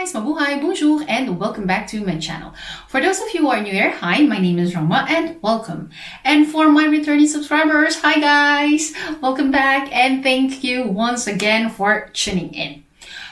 guys, mabuhay, bonjour, and welcome back to my channel. For those of you who are new here, hi, my name is Roma and welcome. And for my returning subscribers, hi guys, welcome back and thank you once again for tuning in.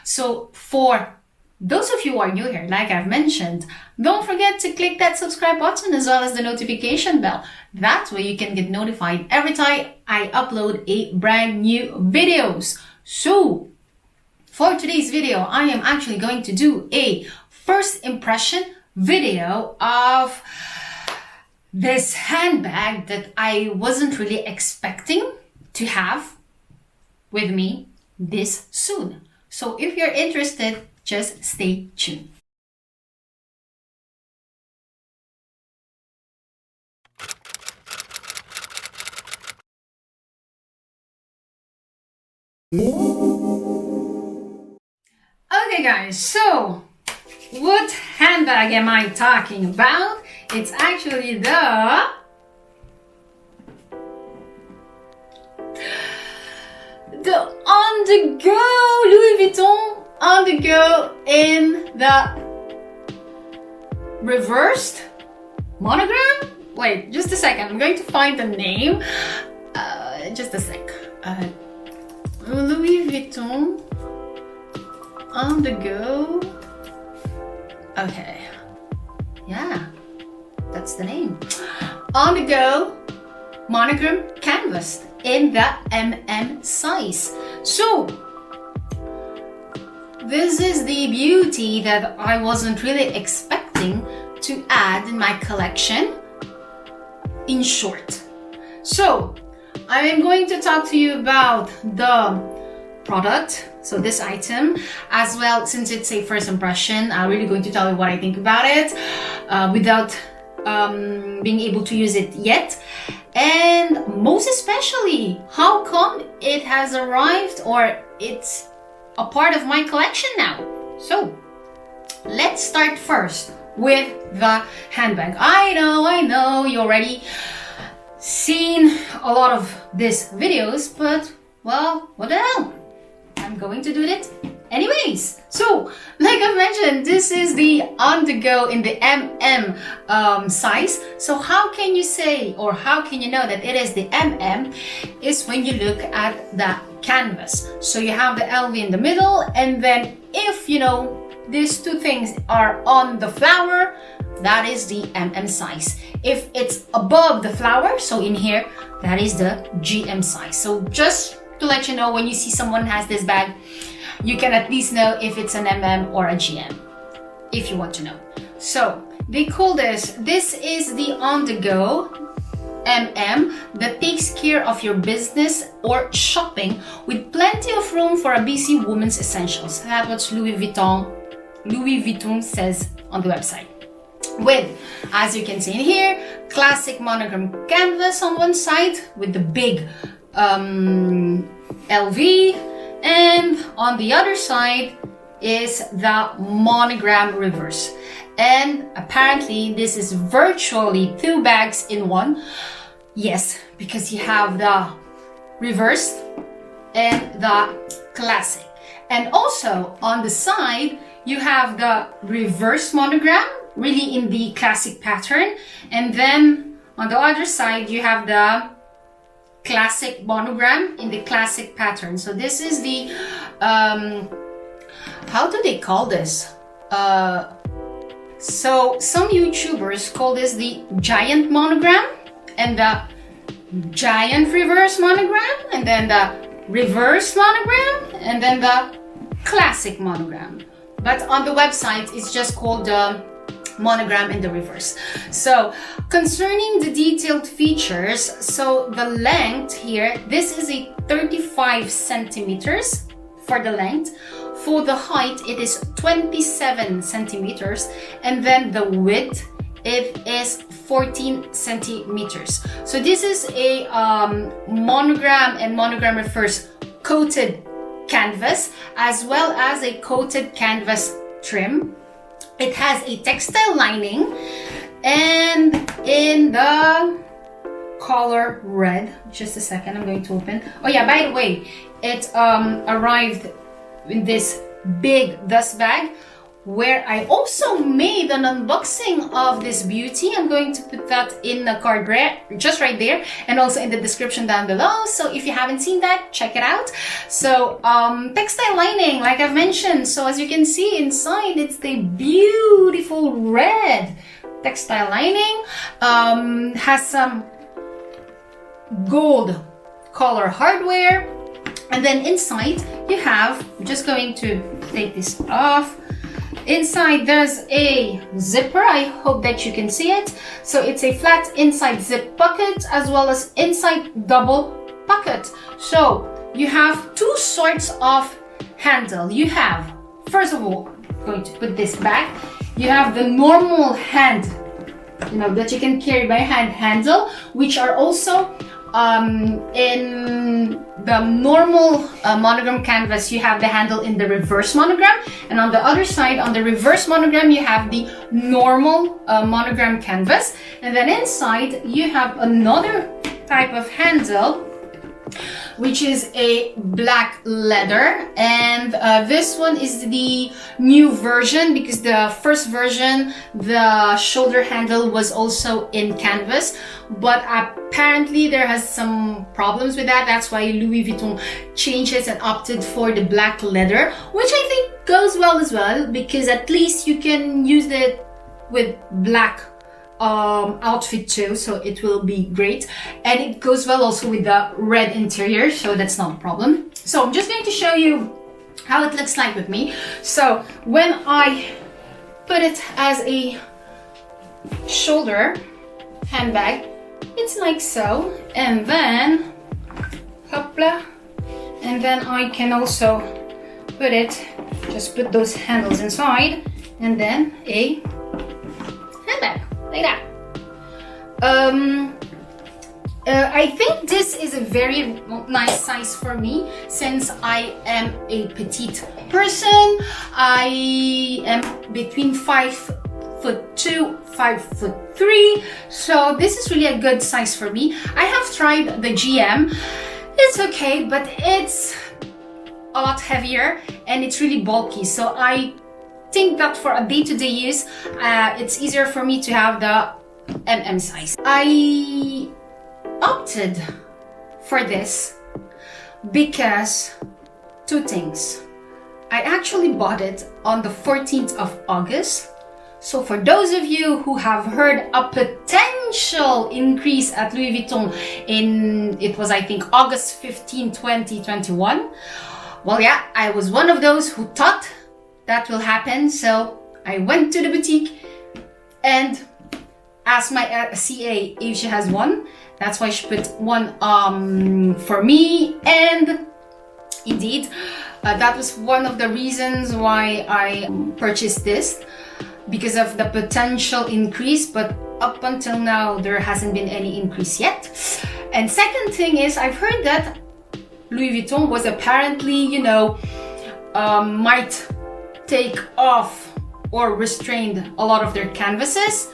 So for those of you who are new here, like I've mentioned, don't forget to click that subscribe button as well as the notification bell. That way you can get notified every time I upload a brand new videos. So for today's video, I am actually going to do a first impression video of this handbag that I wasn't really expecting to have with me this soon. So if you're interested, just stay tuned. Okay guys, so what handbag am I talking about? It's actually the on-the-go Louis Vuitton on-the-go in the reversed monogram. Wait, just a second, I'm going to find the name. Just a sec. Louis Vuitton on the go. Okay, yeah, that's the name. On the go monogram canvas in the MM size. So this is the beauty that I wasn't really expecting to add in my collection, in short. So I am going to talk to you about the product, so this item, as well. Since it's a first impression, I'm really going to tell you what I think about it without being able to use it yet, and most especially how come it has arrived or it's a part of my collection now. So let's start first with the handbag. I know you already seen a lot of these videos, but well, what the hell, I'm going to do it anyways. So like I mentioned, this is the on-the-go in the MM size. So how can you say, or how can you know that it is the MM, is when you look at the canvas. So you have the LV in the middle, and then if you know these two things are on the flower, that is the MM size. If it's above the flower, so in here, that is the GM size. So just to let you know, when you see someone has this bag, you can at least know if it's an MM or a GM, if you want to know. So they call this is the on-the-go MM that takes care of your business or shopping with plenty of room for a BC woman's essentials. That's what Louis Vuitton says on the website. With, as you can see in here, classic monogram canvas on one side with the big LV, and on the other side is the monogram reverse. And apparently this is virtually two bags in one. Yes, because you have the reverse and the classic. And also on the side you have the reverse monogram, really in the classic pattern, and then on the other side you have the classic monogram in the classic pattern. So this is the how do they call this? So some YouTubers call this the giant monogram, and the giant reverse monogram, and then the reverse monogram, and then the classic monogram. But on the website it's just called the monogram in the reverse. So concerning the detailed features, so the length here, this is a 35 centimeters for the length. For the height, it is 27 centimeters, and then the width, it is 14 centimeters. So this is a monogram and monogram reverse coated canvas, as well as a coated canvas trim. It has a textile lining, and in the color red. Just a second, I'm going to open. Oh yeah, by the way, it arrived in this big dust bag where I also made an unboxing of this beauty. I'm going to put that in the card just right there, and also in the description down below. So if you haven't seen that, check it out. So textile lining, like I've mentioned. So as you can see inside, it's the beautiful red textile lining. Has some gold color hardware, and then inside you have, I'm just going to take this off. Inside there's a zipper. I hope that you can see it. So it's a flat inside zip pocket as well as inside double pocket. So you have two sorts of handle. You have, first of all, I'm going to put this back. You have the normal hand, that you can carry by hand handle, which are also in the normal monogram canvas. You have the handle in the reverse monogram, and on the other side, on the reverse monogram, you have the normal monogram canvas, and then inside you have another type of handle, which is a black leather, and this one is the new version, because the first version, the shoulder handle was also in canvas, but apparently there has some problems with that. That's why Louis Vuitton changes and opted for the black leather, which I think goes well as well, because at least you can use it with black outfit too, so it will be great, and it goes well also with the red interior, so that's not a problem. So I'm just going to show you how it looks like with me. So when I put it as a shoulder handbag, it's like so, and then hopla, and then I can also put it, just put those handles inside, and then a handbag like that. I think this is a very nice size for me, since I am a petite person. I am between 5'2", 5'3", so this is really a good size for me. I have tried the GM. It's okay, but it's a lot heavier and it's really bulky, so I think that for a day-to-day use, it's easier for me to have the MM size. I opted for this because two things. I actually bought it on the 14th of August. So for those of you who have heard a potential increase at Louis Vuitton it was I think August 15, 2021. Well, yeah, I was one of those who thought that will happen. So I went to the boutique and asked my CA if she has one. That's why she put one for me, and indeed that was one of the reasons why I purchased this, because of the potential increase, but up until now there hasn't been any increase yet. And second thing is, I've heard that Louis Vuitton was apparently, might take off or restrained a lot of their canvases,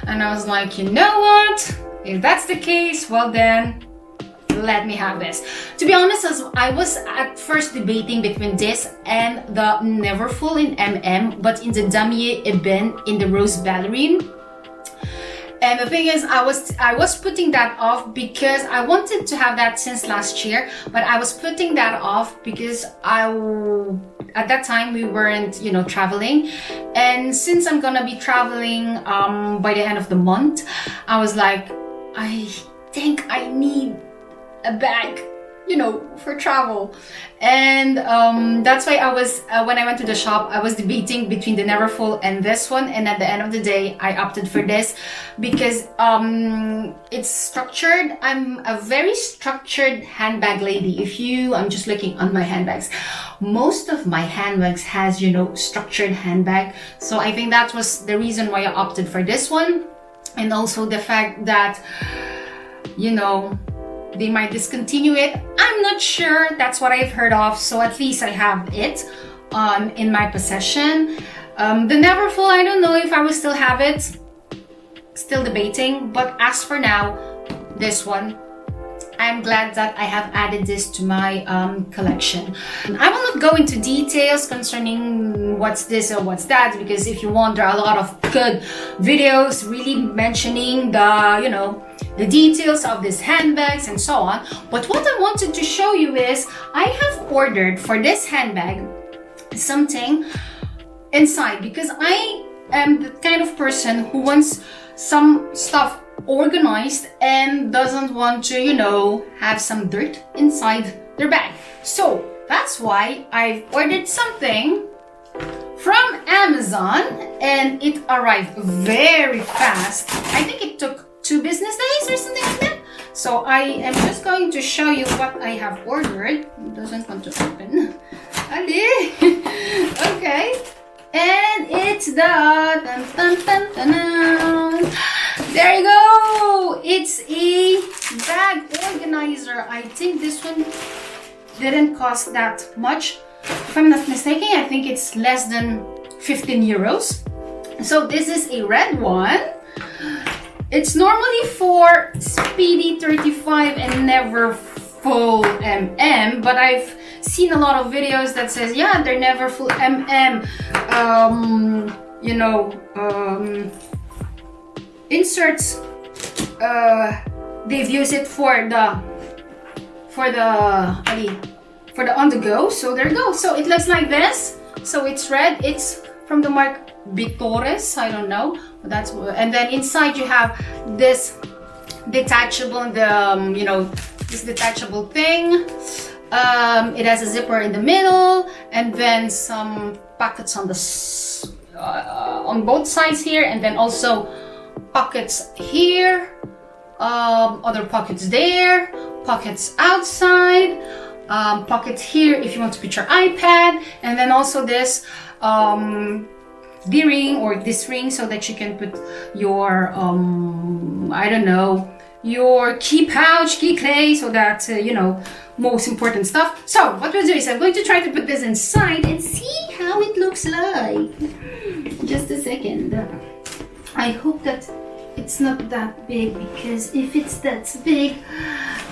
and I was like, you know what, if that's the case, well then let me have this. To be honest, as I was at first debating between this and the Neverfull in MM, but in the Damier Ebene in the Rose Ballerine. And the thing is, I was putting that off because I wanted to have that since last year, but I was putting that off because at that time we weren't, traveling. And since I'm gonna be traveling by the end of the month, I was like, I think I need a bag, for travel. And that's why I was, when I went to the shop, I was debating between the Neverfull and this one, and at the end of the day I opted for this because it's structured. I'm a very structured handbag lady. I'm just looking on my handbags, most of my handbags has structured handbag, so I think that was the reason why I opted for this one. And also the fact that they might discontinue it. I'm not sure. That's what I've heard of. So at least I have it in my possession. The Neverfull, I don't know if I will still have it. Still debating. But as for now, this one, I'm glad that I have added this to my collection. I will not go into details concerning what's this or what's that, because if you want, there are a lot of good videos really mentioning the, you know, the details of these handbags and so on. But what I wanted to show you is I have ordered for this handbag something inside, because I am the kind of person who wants some stuff organized and doesn't want to, you know, have some dirt inside their bag. So that's why I've ordered something from Amazon, and it arrived very fast. I think it took 2 business days or something like that. So I am just going to show you what I have ordered. It doesn't want to open. Okay. And it's the dun, dun, dun, dun, dun. There you go. It's a bag organizer. I think this one didn't cost that much. If I'm not mistaken, I think it's less than 15 euros. So this is a red one. It's normally for Speedy 35 and never full MM, but I've seen a lot of videos that says, yeah, they're never full MM. You know, inserts. They've used it for the on the go. So there you go. So it looks like this. So it's red. It's from the mark Vuitton, I don't know, but that's, and then inside you have this detachable, you know, this detachable thing. It has a zipper in the middle, and then some pockets on the on both sides here, and then also pockets here, other pockets there, pockets outside, pockets here if you want to put your iPad, and then also this D-ring or this ring so that you can put your I don't know, your key pouch, key clay, so that you know, most important stuff. So what we'll do is I'm going to try to put this inside and see how it looks like. Just a second. I hope that it's not that big, because if it's that big,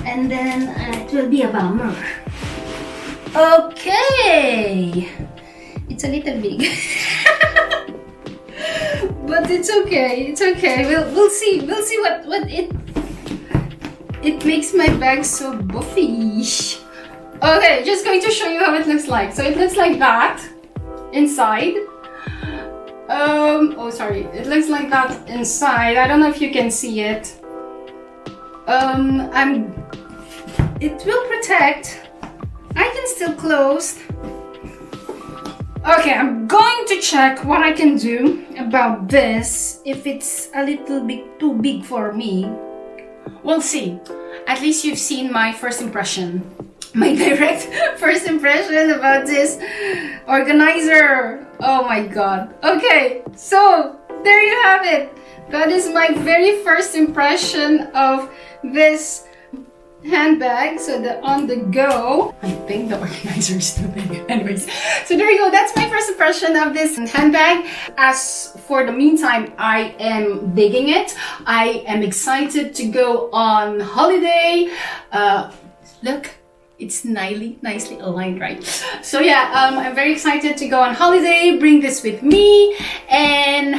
and then it will be a bummer. Okay, it's a little big. But it's okay, it's okay. We'll see what it makes my bag so buffish. Okay, just going to show you how it looks like. So it looks like that inside. Oh sorry, it looks like that inside. I don't know if you can see it. It will protect. I can still close. Okay, I'm going to check what I can do about this. If it's a little bit too big for me, we'll see. At least you've seen my first impression. My direct first impression about this organizer. Oh my god. Okay, so there you have it. That is my very first impression of this handbag. So the on the go, I think the organizer is too big. Anyways, so there you go. That's my first impression of this handbag. As for the meantime, I am digging it. I am excited to go on holiday. Look, it's nicely aligned, right? So yeah, I'm very excited to go on holiday, bring this with me, and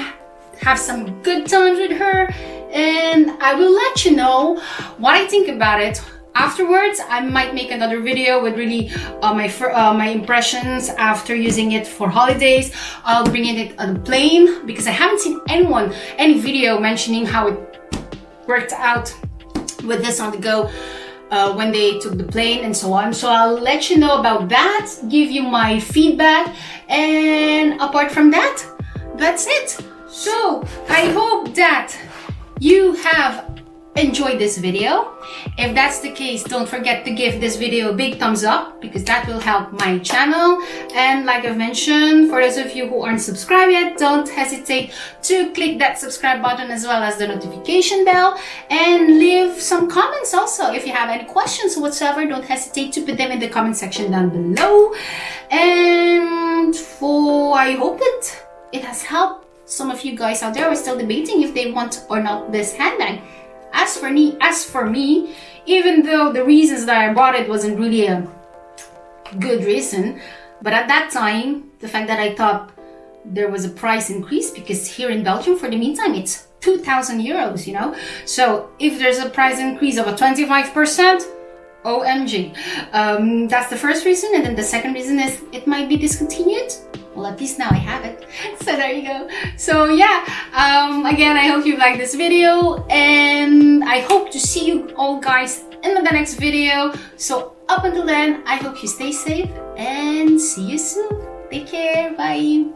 have some good times with her. And I will let you know what I think about it. Afterwards, I might make another video with really my impressions after using it for holidays. I'll bring it on the plane, because I haven't seen any video mentioning how it worked out with this on the go when they took the plane and so on. So I'll let you know about that, give you my feedback, and apart from that, that's it. So I hope that you have enjoyed this video. If that's the case, don't forget to give this video a big thumbs up, because that will help my channel. And like I've mentioned, for those of you who aren't subscribed yet, don't hesitate to click that subscribe button as well as the notification bell, and leave some comments also. If you have any questions whatsoever, don't hesitate to put them in the comment section down below. And I hope it has helped some of you guys out there who are still debating if they want or not this handbag. As for me, even though the reasons that I bought it wasn't really a good reason. But at that time, the fact that I thought there was a price increase, because here in Belgium, for the meantime, it's 2,000 euros, you know? So if there's a price increase of a 25%, OMG. That's the first reason. And then the second reason is it might be discontinued. Well, at least now I have it. So there you go. So yeah, again, I hope you liked this video, and I hope to see you all guys in the next video. So up until then, I hope you stay safe and see you soon. Take care. Bye.